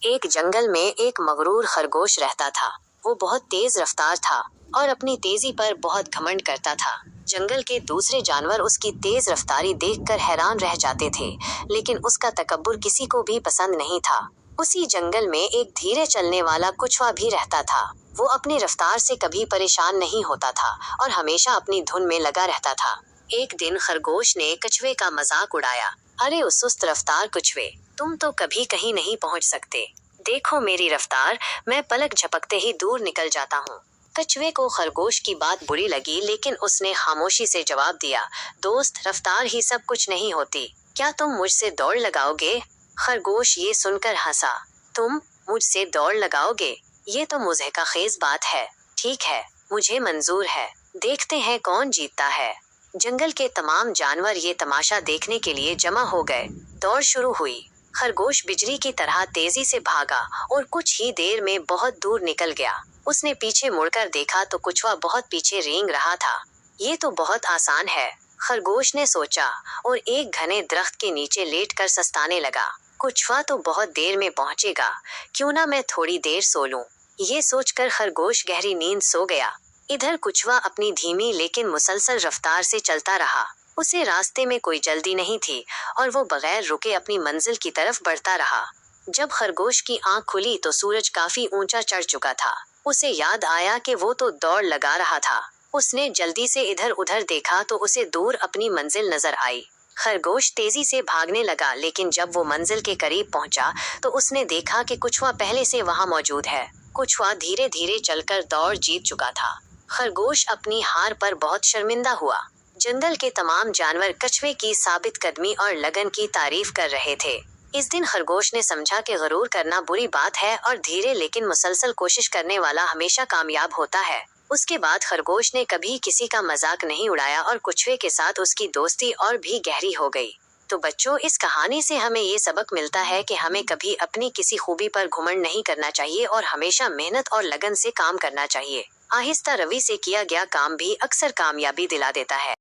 ایک جنگل میں ایک مغرور خرگوش رہتا تھا۔ وہ بہت تیز رفتار تھا اور اپنی تیزی پر بہت گھمنڈ کرتا تھا۔ جنگل کے دوسرے جانور اس کی تیز رفتاری دیکھ کر حیران رہ جاتے تھے، لیکن اس کا تکبر کسی کو بھی پسند نہیں تھا۔ اسی جنگل میں ایک دھیرے چلنے والا کچھوا بھی رہتا تھا۔ وہ اپنی رفتار سے کبھی پریشان نہیں ہوتا تھا اور ہمیشہ اپنی دھن میں لگا رہتا تھا۔ ایک دن خرگوش نے کچھوے کا مذاق اڑایا۔ ارے اس سست رفتار کچھوے، تم تو کبھی کہیں نہیں پہنچ سکتے۔ دیکھو میری رفتار، میں پلک جھپکتے ہی دور نکل جاتا ہوں۔ کچھوے کو خرگوش کی بات بری لگی، لیکن اس نے خاموشی سے جواب دیا، دوست، رفتار ہی سب کچھ نہیں ہوتی۔ کیا تم مجھ سے دوڑ لگاؤ گے؟ خرگوش یہ سن کر ہنسا۔ تم مجھ سے دوڑ لگاؤ گے؟ یہ تو مضحکہ خیز بات ہے۔ ٹھیک ہے، مجھے منظور ہے۔ دیکھتے ہیں کون جیتتا ہے۔ جنگل کے تمام جانور یہ تماشا دیکھنے کے لیے جمع ہو گئے۔ دوڑ شروع ہوئی۔ خرگوش بجلی کی طرح تیزی سے بھاگا اور کچھ ہی دیر میں بہت دور نکل گیا۔ اس نے پیچھے مڑ کر دیکھا تو کچھوا بہت پیچھے رینگ رہا تھا۔ یہ تو بہت آسان ہے، خرگوش نے سوچا اور ایک گھنے درخت کے نیچے لیٹ کر سستانے لگا۔ کچھوا تو بہت دیر میں پہنچے گا، کیوں نہ میں تھوڑی دیر سو لوں۔ یہ سوچ کر خرگوش گہری نیند سو گیا۔ ادھر کچھوا اپنی دھیمی لیکن مسلسل رفتار سے چلتا رہا۔ اسے راستے میں کوئی جلدی نہیں تھی اور وہ بغیر رکے اپنی منزل کی طرف بڑھتا رہا۔ جب خرگوش کی آنکھ کھلی تو سورج کافی اونچا چڑھ چکا تھا۔ اسے یاد آیا کہ وہ تو دوڑ لگا رہا تھا۔ اس نے جلدی سے ادھر ادھر دیکھا تو اسے دور اپنی منزل نظر آئی۔ خرگوش تیزی سے بھاگنے لگا، لیکن جب وہ منزل کے قریب پہنچا تو اس نے دیکھا کہ کچھوا پہلے سے وہاں موجود ہے۔ کچھوا دھیرے دھیرے چل کر دوڑ جیت چکا تھا۔ خرگوش اپنی ہار پر بہت شرمندہ ہوا۔ جنگل کے تمام جانور کچھوے کی ثابت قدمی اور لگن کی تعریف کر رہے تھے۔ اس دن خرگوش نے سمجھا کہ غرور کرنا بری بات ہے اور دھیرے لیکن مسلسل کوشش کرنے والا ہمیشہ کامیاب ہوتا ہے۔ اس کے بعد خرگوش نے کبھی کسی کا مذاق نہیں اڑایا اور کچھوے کے ساتھ اس کی دوستی اور بھی گہری ہو گئی۔ تو بچوں، اس کہانی سے ہمیں یہ سبق ملتا ہے کہ ہمیں کبھی اپنی کسی خوبی پر گھمنڈ نہیں کرنا چاہیے اور ہمیشہ محنت اور لگن سے کام کرنا چاہیے۔ آہستہ روی سے کیا گیا کام بھی اکثر کامیابی دلا دیتا ہے۔